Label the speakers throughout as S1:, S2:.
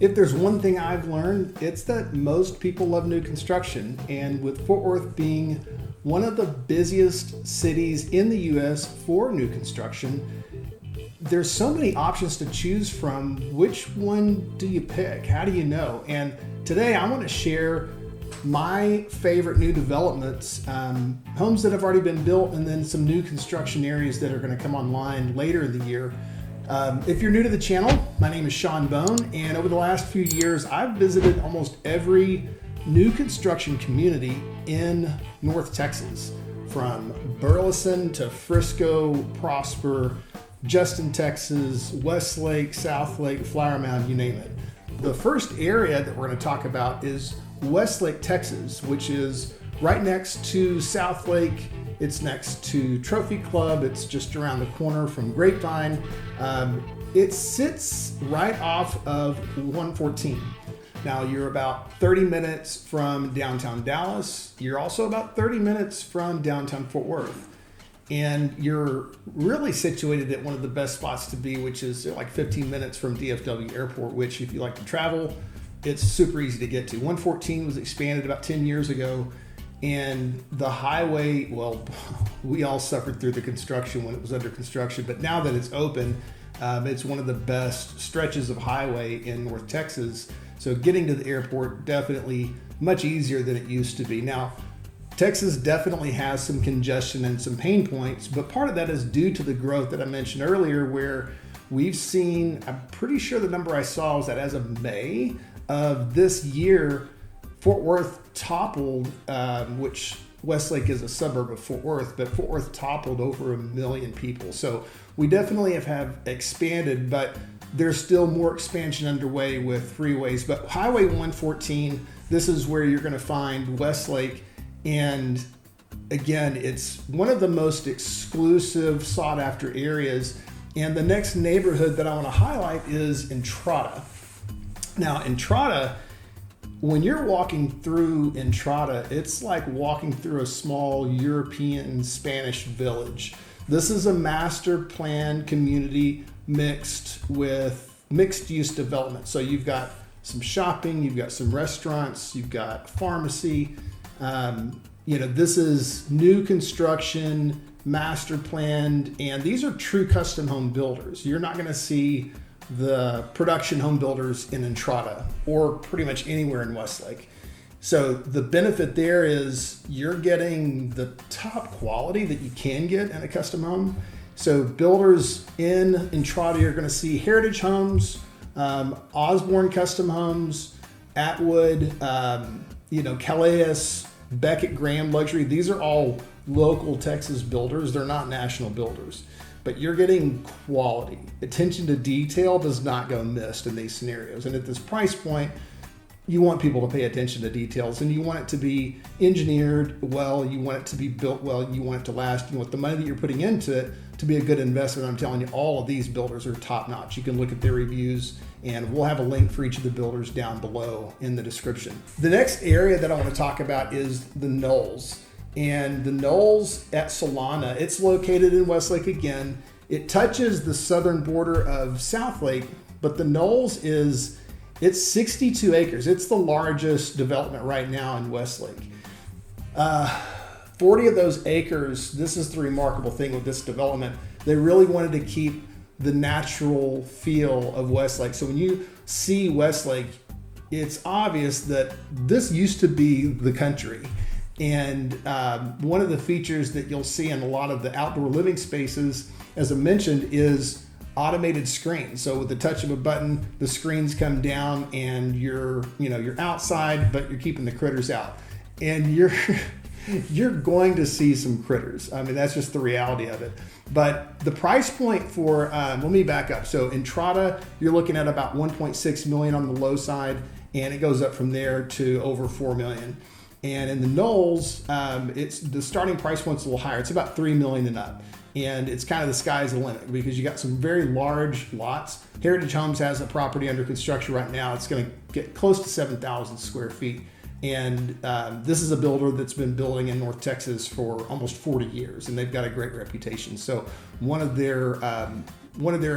S1: If there's one thing I've learned, it's that most people love new construction. And with Fort Worth being one of the busiest cities in the U.S. for new construction, there's so many options to choose from. Which one do you pick? How do you know? And today I want to share my favorite new developments, homes that have already been built, and then some new construction areas that are going to come online later in the year. If you're new to the channel, my name is Sean Bone, and over the last few years, I've visited almost every new construction community in North Texas, from Burleson to Frisco, Prosper, Justin, Texas, Westlake, Southlake, Flower Mound, you name it. The first area that we're going to talk about is Westlake, Texas, which is right next to Southlake. It's next to Trophy Club. It's just around the corner from Grapevine. It sits right off of 114. Now, you're about 30 minutes from downtown Dallas. You're also about 30 minutes from downtown Fort Worth. And you're really situated at one of the best spots to be, which is like 15 minutes from DFW Airport, which, if you like to travel, it's super easy to get to. 114 was expanded about 10 years ago. And the highway, well, we all suffered through the construction when it was under construction, but now that it's open, it's one of the best stretches of highway in North Texas. So getting to the airport, definitely much easier than it used to be. Now, Texas definitely has some congestion and some pain points, but part of that is due to the growth that I mentioned earlier, where we've seen, I'm pretty sure the number I saw was that as of May of this year, Fort Worth toppled, which Westlake is a suburb of Fort Worth, but Fort Worth toppled over 1 million people. So we definitely have expanded, but there's still more expansion underway with freeways. But Highway 114, this is where you're going to find Westlake. And again, it's one of the most exclusive, sought after areas. And the next neighborhood that I want to highlight is Entrada. Now, Entrada, when you're walking through Entrada, it's like walking through a small European Spanish village. This is a master plan community mixed with mixed use development. So you've got some shopping, you've got some restaurants, you've got pharmacy. This is new construction, master planned, and these are true custom home builders. You're not going to see the production home builders in Entrada or pretty much anywhere in Westlake. So the benefit there is you're getting the top quality that you can get in a custom home. So builders in Entrada, you're going to see Heritage Homes, Osborne Custom Homes, Atwood, Calais, Beckett Graham Luxury. These are all local Texas builders. They're not national builders. But you're getting quality. Attention to detail does not go missed in these scenarios. And at this price point, you want people to pay attention to details, and you want it to be engineered well, you want it to be built well, you want it to last, you want the money that you're putting into it to be a good investment. I'm telling you, all of these builders are top notch. You can look at their reviews, and we'll have a link for each of the builders down below in the description. The next area that I want to talk about is the Knolls. And the Knolls at Solana, it's located in Westlake again. It touches the southern border of Southlake, but the Knolls it's 62 acres. It's the largest development right now in Westlake. 40 of those acres, this is the remarkable thing with this development, they really wanted to keep the natural feel of Westlake. So when you see Westlake, it's obvious that this used to be the country. And one of the features that you'll see in a lot of the outdoor living spaces, as I mentioned, is automated screens. So with the touch of a button, the screens come down and you're outside, but you're keeping the critters out. And you're going to see some critters. I mean, that's just the reality of it. But the price point for, let me back up. So Entrada, you're looking at about 1.6 million on the low side, and it goes up from there to over 4 million. And in the Knolls, it's the starting price point's a little higher. It's about 3 million and up. And it's kind of the sky's the limit because you got some very large lots. Heritage Homes has a property under construction right now. It's going to get close to 7,000 square feet. And this is a builder that's been building in North Texas for almost 40 years, and they've got a great reputation. So one of their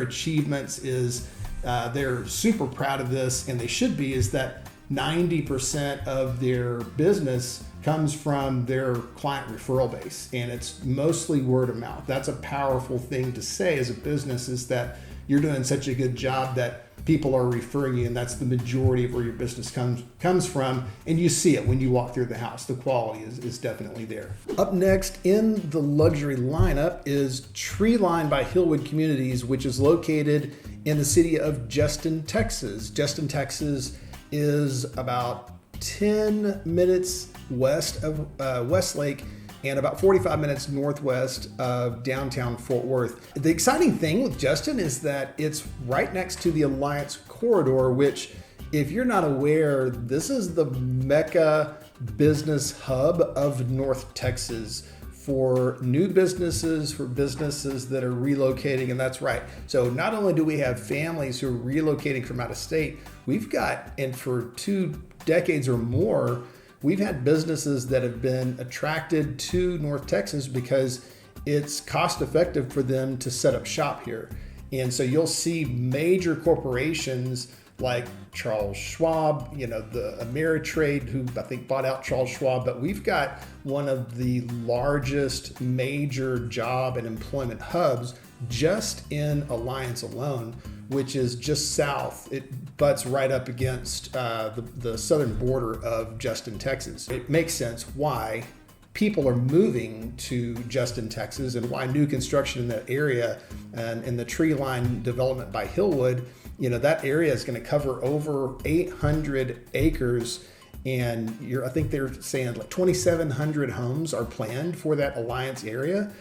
S1: achievements is they're super proud of this, and they should be, is that 90% of their business comes from their client referral base, and it's mostly word of mouth. That's a powerful thing to say as a business, is that you're doing such a good job that people are referring you, and that's the majority of where your business comes from, and you see it when you walk through the house. The quality is definitely there. Up next in the luxury lineup is Treeline by Hillwood Communities, which is located in the city of Justin, Texas. Justin, Texas is about 10 minutes west of Westlake and about 45 minutes northwest of downtown Fort Worth. The exciting thing with Justin is that it's right next to the Alliance Corridor, which, if you're not aware, this is the Mecca business hub of North Texas for new businesses, for businesses that are relocating, and that's right. So not only do we have families who are relocating from out of state, we've got, and for 2 decades or more, we've had businesses that have been attracted to North Texas because it's cost effective for them to set up shop here. And so you'll see major corporations like Charles Schwab, the Ameritrade, who I think bought out Charles Schwab, but we've got one of the largest major job and employment hubs just in Alliance alone, which is just south. It butts right up against the southern border of Justin, Texas. It makes sense why people are moving to Justin, Texas, and why new construction in that area and in the Treeline development by Hillwood, that area is going to cover over 800 acres. And I think they're saying like 2,700 homes are planned for that Alliance area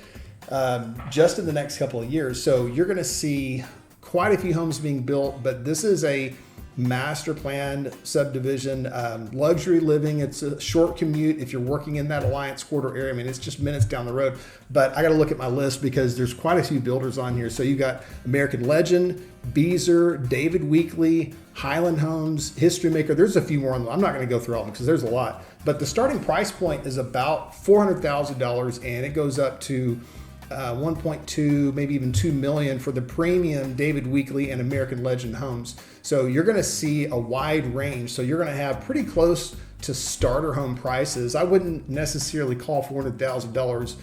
S1: just in the next couple of years. So you're going to see quite a few homes being built, but this is a master planned subdivision, luxury living. It's a short commute if you're working in that Alliance Corridor area. I mean, it's just minutes down the road, but I got to look at my list because there's quite a few builders on here. So you got American Legend, Beazer, David Weekley, Highland Homes, History Maker. There's a few more on them. I'm not going to go through all of them because there's a lot, but the starting price point is about $400,000 and it goes up to 1.2, maybe even 2 million for the premium David Weekley and American Legend homes. So you're going to see a wide range. So you're going to have pretty close to starter home prices. I wouldn't necessarily call $400,000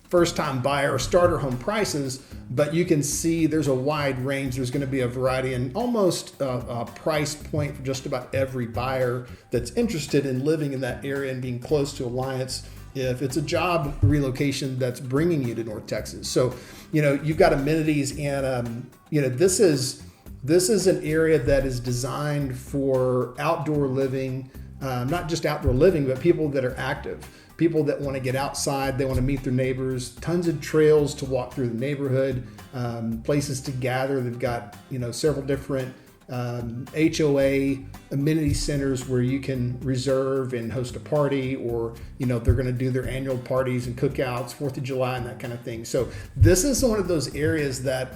S1: first time buyer or starter home prices, but you can see there's a wide range. There's going to be a variety and almost a price point for just about every buyer that's interested in living in that area and being close to Alliance, if it's a job relocation that's bringing you to North Texas. So, you've got amenities and, this is an area that is designed for outdoor living, not just outdoor living, but people that are active, people that want to get outside, they want to meet their neighbors, tons of trails to walk through the neighborhood, places to gather. They've got, several different HOA amenity centers where you can reserve and host a party, or they're going to do their annual parties and cookouts, 4th of July and that kind of thing. So this is one of those areas that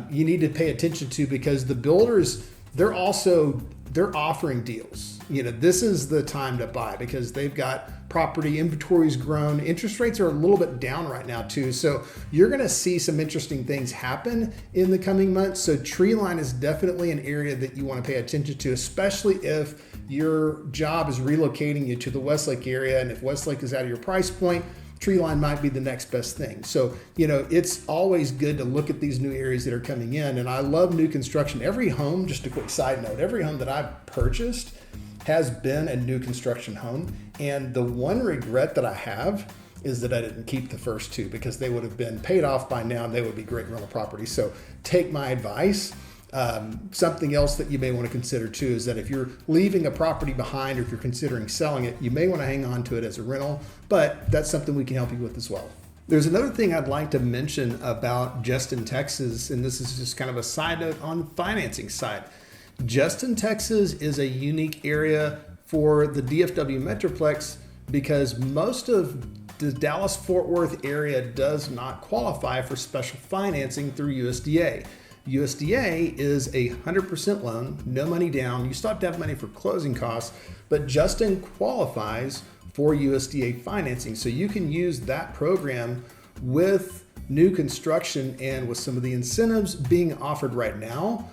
S1: you need to pay attention to because the builders, they're offering deals. This is the time to buy because they've got property, inventory's grown, interest rates are a little bit down right now too. So you're going to see some interesting things happen in the coming months. So Treeline is definitely an area that you want to pay attention to, especially if your job is relocating you to the Westlake area. And if Westlake is out of your price point, Treeline might be the next best thing. So, it's always good to look at these new areas that are coming in. And I love new construction. Every home, just a quick side note, every home that I've purchased has been a new construction home. And the one regret that I have is that I didn't keep the first 2 because they would have been paid off by now and they would be great rental properties. So take my advice. Something else that you may want to consider too is that if you're leaving a property behind or if you're considering selling it, you may want to hang on to it as a rental, but that's something we can help you with as well. There's another thing I'd like to mention about Justin, Texas, and this is just kind of a side note on the financing side. Justin, Texas is a unique area for the DFW Metroplex because most of the Dallas-Fort Worth area does not qualify for special financing through USDA. USDA is a 100% loan, no money down. You still have to have money for closing costs, but Justin qualifies for USDA financing. So you can use that program with new construction, and with some of the incentives being offered right now,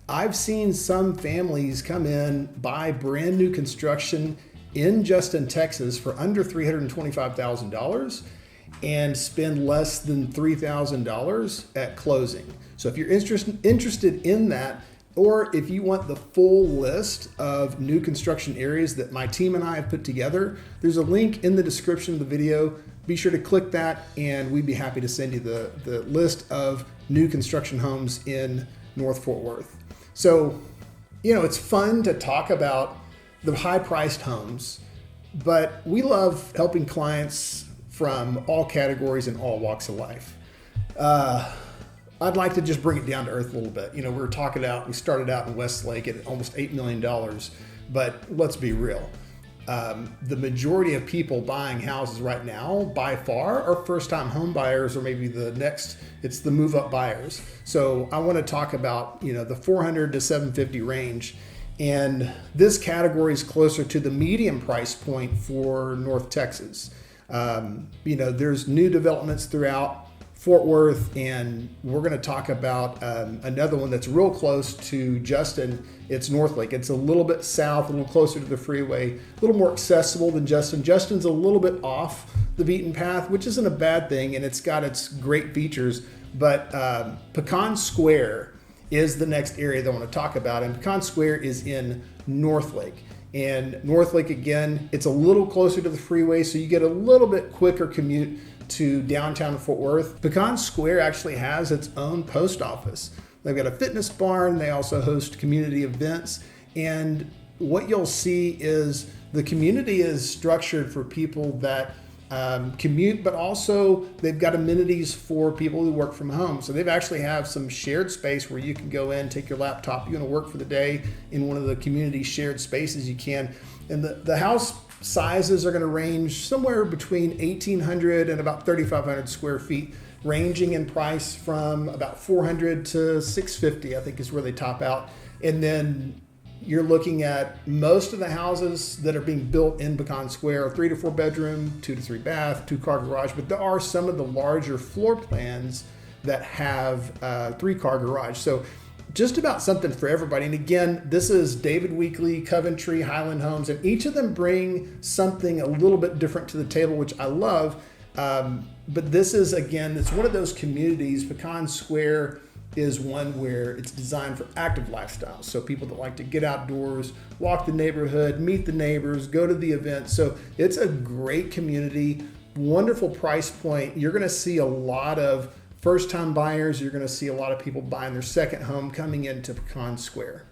S1: I've seen some families come in, buy brand new construction in Justin, Texas for under $325,000 and spend less than $3,000 at closing. So if you're interested in that, or if you want the full list of new construction areas that my team and I have put together, there's a link in the description of the video. Be sure to click that and we'd be happy to send you the list of new construction homes in North Fort Worth. So, it's fun to talk about the high-priced homes, but we love helping clients from all categories and all walks of life. I'd like to just bring it down to earth a little bit. We started out in Westlake at almost $8 million, but let's be real. The majority of people buying houses right now, by far, are first-time home buyers, or maybe it's the move-up buyers. So I want to talk about, the 400 to 750 range. And this category is closer to the medium price point for North Texas. There's new developments throughout Fort Worth, and we're going to talk about another one that's real close to Justin. It's Northlake. It's a little bit south, a little closer to the freeway, a little more accessible than Justin. Justin's a little bit off the beaten path, which isn't a bad thing, and it's got its great features. But Pecan Square is the next area that I want to talk about, and Pecan Square is in Northlake. And Northlake, again, it's a little closer to the freeway, so you get a little bit quicker commute to downtown Fort Worth. Pecan Square actually has its own post office. They've got a fitness barn. They also host community events. And what you'll see is the community is structured for people that commute, but also they've got amenities for people who work from home. So they've actually have some shared space where you can go in, take your laptop, you're going to work for the day in one of the community shared spaces you can. And the house sizes are going to range somewhere between 1,800 and about 3,500 square feet, ranging in price from about 400 to 650, I think is where they top out. And then you're looking at most of the houses that are being built in Pecan Square are 3 to 4 bedroom, 2 to 3 bath, 2-car garage, but there are some of the larger floor plans that have 3-car garage. So just about something for everybody. And again, this is David Weekley, Coventry, Highland Homes, and each of them bring something a little bit different to the table, which I love. But this is, again, it's one of those communities. Pecan Square is one where it's designed for active lifestyles. So people that like to get outdoors, walk the neighborhood, meet the neighbors, go to the events. So it's a great community, wonderful price point. You're going to see a lot of first-time buyers. You're going to see a lot of people buying their second home coming into Pecan Square.